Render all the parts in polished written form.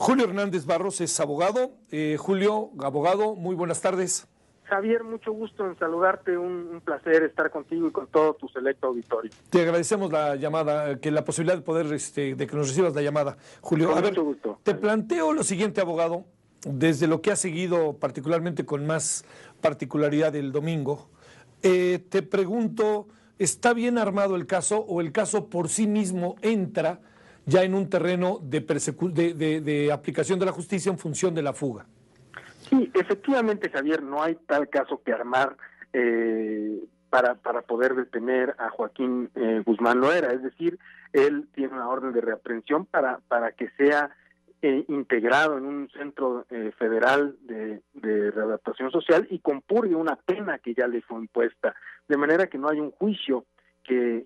Julio Hernández Barros es abogado. Julio, abogado, muy buenas tardes. Javier, mucho gusto en saludarte, un placer estar contigo y con todo tu selecto auditorio. Te agradecemos la llamada, la posibilidad de poder, de que nos recibas la llamada, Julio. Con mucho gusto. Te planteo lo siguiente, abogado, desde lo que has seguido particularmente con más particularidad el domingo, te pregunto, ¿está bien armado el caso o el caso por sí mismo entra ya en un terreno de aplicación de la justicia en función de la fuga? Sí, efectivamente, Javier, no hay tal caso que armar para poder detener a Joaquín Guzmán Loera. Es decir, él tiene una orden de reaprehensión para que sea integrado en un centro federal de readaptación social y compurgue una pena que ya le fue impuesta, de manera que no hay un juicio que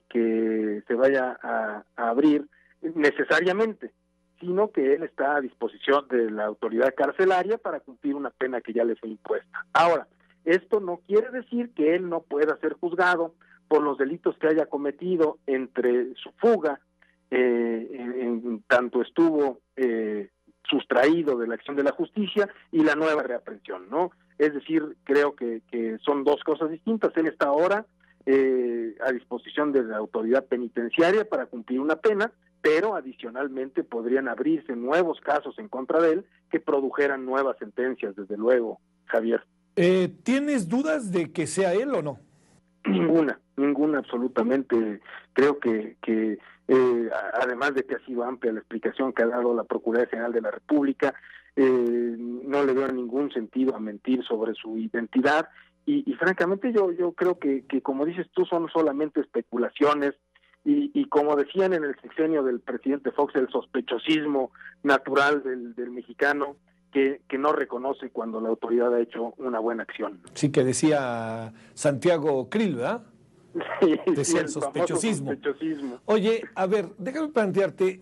se vaya a abrir necesariamente, sino que él está a disposición de la autoridad carcelaria para cumplir una pena que ya le fue impuesta. Ahora, esto no quiere decir que él no pueda ser juzgado por los delitos que haya cometido entre su fuga, en tanto estuvo sustraído de la acción de la justicia y la nueva reaprehensión, ¿no? Es decir, creo que son dos cosas distintas. Él está ahora a disposición de la autoridad penitenciaria para cumplir una pena, pero adicionalmente podrían abrirse nuevos casos en contra de él que produjeran nuevas sentencias, desde luego, Javier. ¿Tienes dudas de que sea él o no? Ninguna absolutamente. Creo que además de que ha sido amplia la explicación que ha dado la Procuraduría General de la República, no le veo ningún sentido a mentir sobre su identidad y francamente yo creo que como dices tú, son solamente especulaciones y como decían en el sexenio del presidente Fox, el sospechosismo natural del mexicano que no reconoce cuando la autoridad ha hecho una buena acción. Sí, que decía Santiago Krill, ¿verdad? Sí, decía el sospechosismo. sospechosismo. Oye, a ver, déjame plantearte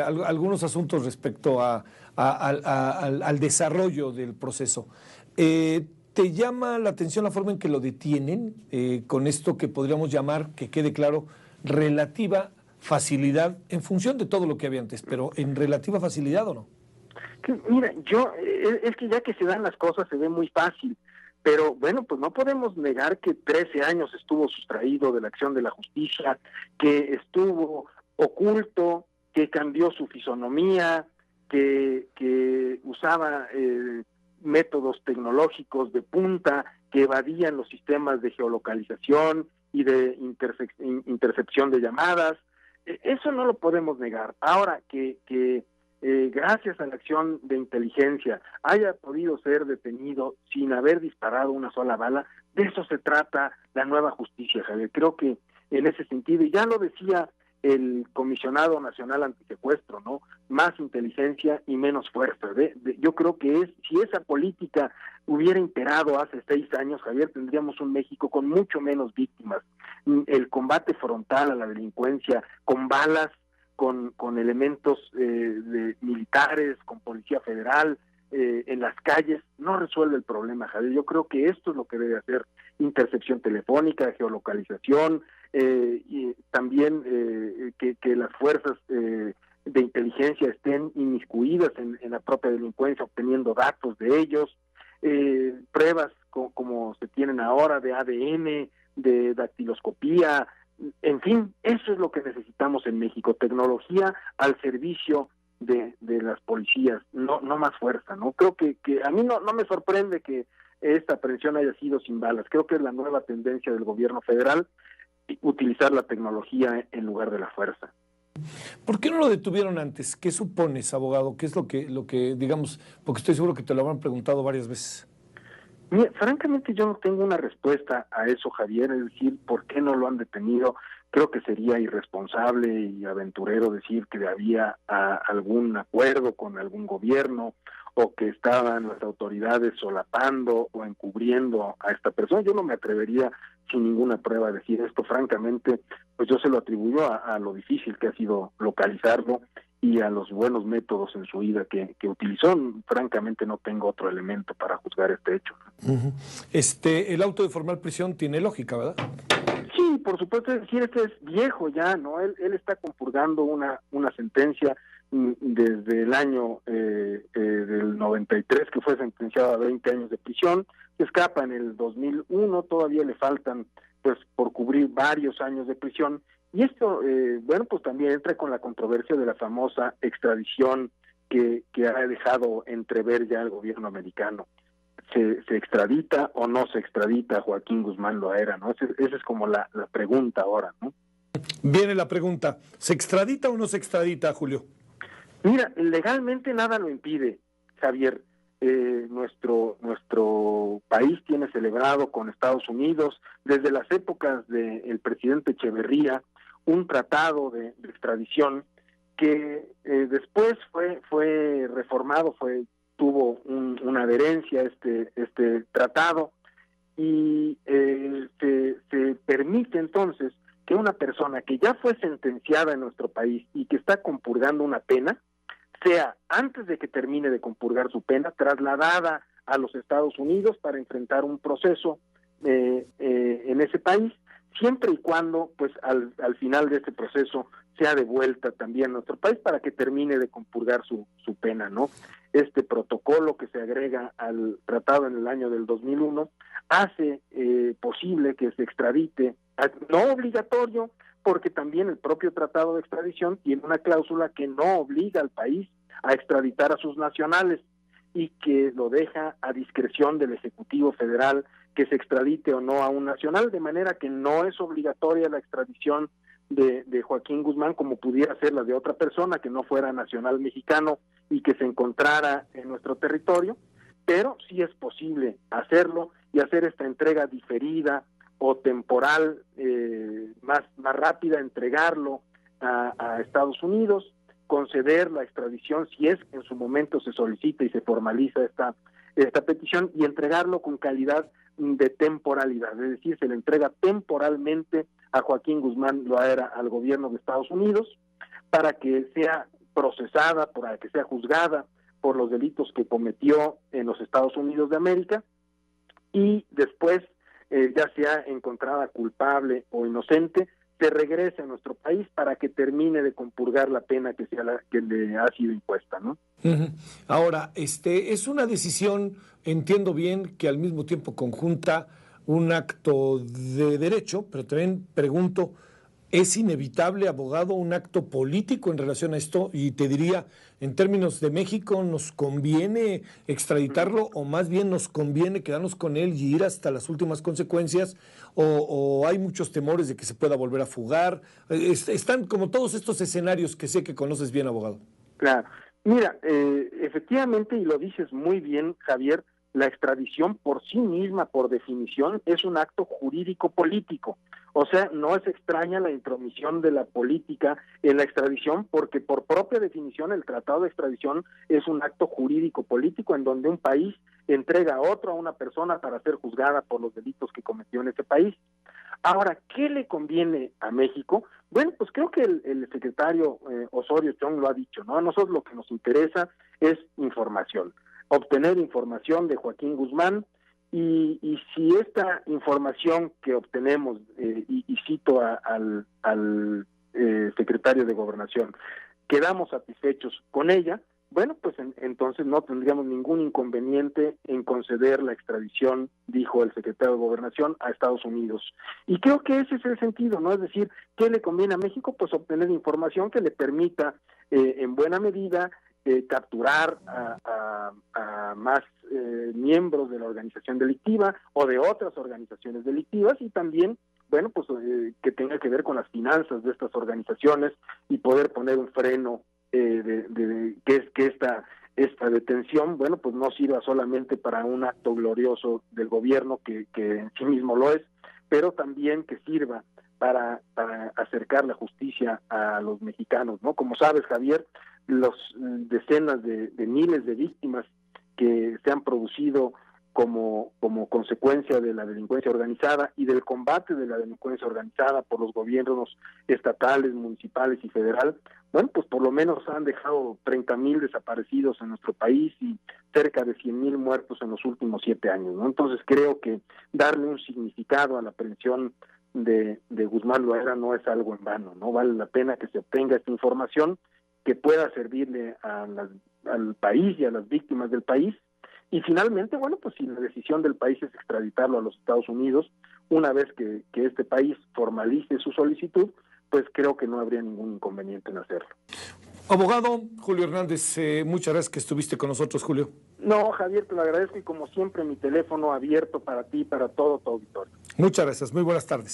algunos asuntos respecto al desarrollo del proceso. ¿Te llama la atención la forma en que lo detienen con esto que podríamos llamar, que quede claro, relativa facilidad, en función de todo lo que había antes, pero en relativa facilidad o no? Mira, es que ya que se dan las cosas se ve muy fácil, pero bueno, pues no podemos negar que 13 años estuvo sustraído de la acción de la justicia, que estuvo oculto, que cambió su fisonomía, que usaba métodos tecnológicos de punta, que evadían los sistemas de geolocalización y de intercepción de llamadas. Eso no lo podemos negar. Ahora, que gracias a la acción de inteligencia haya podido ser detenido sin haber disparado una sola bala, de eso se trata la nueva justicia, Javier. Creo que en ese sentido, y ya lo decía el Comisionado Nacional Antisecuestro, ¿no? Más inteligencia y menos fuerza. Yo creo que si esa política hubiera imperado hace 6 años, Javier, tendríamos un México con mucho menos víctimas. El combate frontal a la delincuencia, con balas, con elementos militares, con Policía Federal, en las calles, no resuelve el problema, Javier. Yo creo que esto es lo que debe hacer: intercepción telefónica, geolocalización, y también que las fuerzas de inteligencia estén inmiscuidas en la propia delincuencia, obteniendo datos de ellos, pruebas como se tienen ahora de ADN, de dactiloscopía. En fin, eso es lo que necesitamos en México: tecnología al servicio de las policías, no más fuerza, ¿no? Creo que a mí no me sorprende que esta aprehensión haya sido sin balas. Creo que es la nueva tendencia del gobierno federal, utilizar la tecnología en lugar de la fuerza. ¿Por qué no lo detuvieron antes? ¿Qué supones, abogado? ¿Qué es lo que digamos, porque estoy seguro que te lo habrán preguntado varias veces? Mira, francamente yo no tengo una respuesta a eso, Javier, es decir, ¿por qué no lo han detenido? Creo que sería irresponsable y aventurero decir que había algún acuerdo con algún gobierno o que estaban las autoridades solapando o encubriendo a esta persona. Yo no me atrevería sin ninguna prueba a decir esto. Francamente, pues yo se lo atribuyo a lo difícil que ha sido localizarlo y a los buenos métodos en su vida que utilizó. Francamente no tengo otro elemento para juzgar este hecho. Uh-huh. El auto de formal prisión tiene lógica, ¿verdad? Sí, por supuesto. Es decir, este es viejo ya, ¿no? Él está compurgando una sentencia desde el año del 93, que fue sentenciado a 20 años de prisión, se escapa en el 2001, todavía le faltan pues por cubrir varios años de prisión, y esto, bueno, pues también entra con la controversia de la famosa extradición que ha dejado entrever ya el gobierno americano. ¿Se extradita o no se extradita a Joaquín Guzmán Loera, ¿no? Esa es como la pregunta ahora, ¿no? Viene la pregunta, ¿se extradita o no se extradita, Julio? Mira, legalmente nada lo impide, Javier. Nuestro país tiene celebrado con Estados Unidos, desde las épocas del presidente Echeverría, un tratado de extradición que después fue reformado, tuvo una adherencia a este tratado, y se permite entonces que una persona que ya fue sentenciada en nuestro país y que está compurgando una pena, sea, antes de que termine de compurgar su pena, trasladada a los Estados Unidos para enfrentar un proceso en ese país, siempre y cuando, pues, al final de este proceso sea devuelta también a nuestro país para que termine de compurgar su pena, ¿no? Este protocolo que se agrega al tratado en el año del 2001 hace posible que se extradite, no obligatorio, porque también el propio tratado de extradición tiene una cláusula que no obliga al país a extraditar a sus nacionales y que lo deja a discreción del Ejecutivo Federal que se extradite o no a un nacional, de manera que no es obligatoria la extradición de Joaquín Guzmán como pudiera ser la de otra persona que no fuera nacional mexicano y que se encontrara en nuestro territorio, pero sí es posible hacerlo y hacer esta entrega diferida o temporal más rápida, entregarlo a Estados Unidos, conceder la extradición si es que en su momento se solicita y se formaliza esta petición, y entregarlo con calidad de temporalidad, es decir, se le entrega temporalmente a Joaquín Guzmán Loera al gobierno de Estados Unidos para que sea procesada, para que sea juzgada por los delitos que cometió en los Estados Unidos de América, y después ya sea encontrada culpable o inocente, se regrese a nuestro país para que termine de compurgar la pena que le ha sido impuesta, ¿no? Ahora, es una decisión, entiendo bien, que al mismo tiempo conjunta un acto de derecho, pero también pregunto, ¿es inevitable, abogado, un acto político en relación a esto? Y te diría, en términos de México, ¿nos conviene extraditarlo o más bien nos conviene quedarnos con él y ir hasta las últimas consecuencias? ¿O hay muchos temores de que se pueda volver a fugar? Están como todos estos escenarios que sé que conoces bien, abogado. Claro. Mira, efectivamente, y lo dices muy bien, Javier, la extradición por sí misma, por definición, es un acto jurídico-político. O sea, no es extraña la intromisión de la política en la extradición, porque por propia definición el tratado de extradición es un acto jurídico-político en donde un país entrega a otro, a una persona, para ser juzgada por los delitos que cometió en ese país. Ahora, ¿qué le conviene a México? Bueno, pues creo que el secretario Osorio Chong lo ha dicho, ¿no? A nosotros lo que nos interesa es información, obtener información de Joaquín Guzmán, y si esta información que obtenemos, y cito al secretario de Gobernación, quedamos satisfechos con ella, bueno, pues entonces no tendríamos ningún inconveniente en conceder la extradición, dijo el secretario de Gobernación, a Estados Unidos. Y creo que ese es el sentido, ¿no? Es decir, ¿qué le conviene a México? Pues obtener información que le permita, en buena medida, capturar a más miembros de la organización delictiva o de otras organizaciones delictivas, y también, bueno, pues que tenga que ver con las finanzas de estas organizaciones y poder poner un freno que esta detención, bueno, pues no sirva solamente para un acto glorioso del gobierno, que en sí mismo lo es, pero también que sirva para acercar la justicia a los mexicanos, ¿no? Como sabes, Javier, los decenas de miles de víctimas que se han producido como consecuencia de la delincuencia organizada y del combate de la delincuencia organizada por los gobiernos estatales, municipales y federal, bueno, pues por lo menos han dejado 30,000 desaparecidos en nuestro país y cerca de 100,000 muertos en los últimos 7 años, ¿no? Entonces creo que darle un significado a la aprehensión de Guzmán Loera no es algo en vano, ¿no? Vale la pena que se obtenga esta información que pueda servirle a las al país y a las víctimas del país. Y finalmente, bueno, pues si la decisión del país es extraditarlo a los Estados Unidos, una vez que este país formalice su solicitud, pues creo que no habría ningún inconveniente en hacerlo. Abogado Julio Hernández, muchas gracias que estuviste con nosotros, Julio. No, Javier, te lo agradezco y como siempre mi teléfono abierto para ti y para todo tu auditorio. Muchas gracias, muy buenas tardes.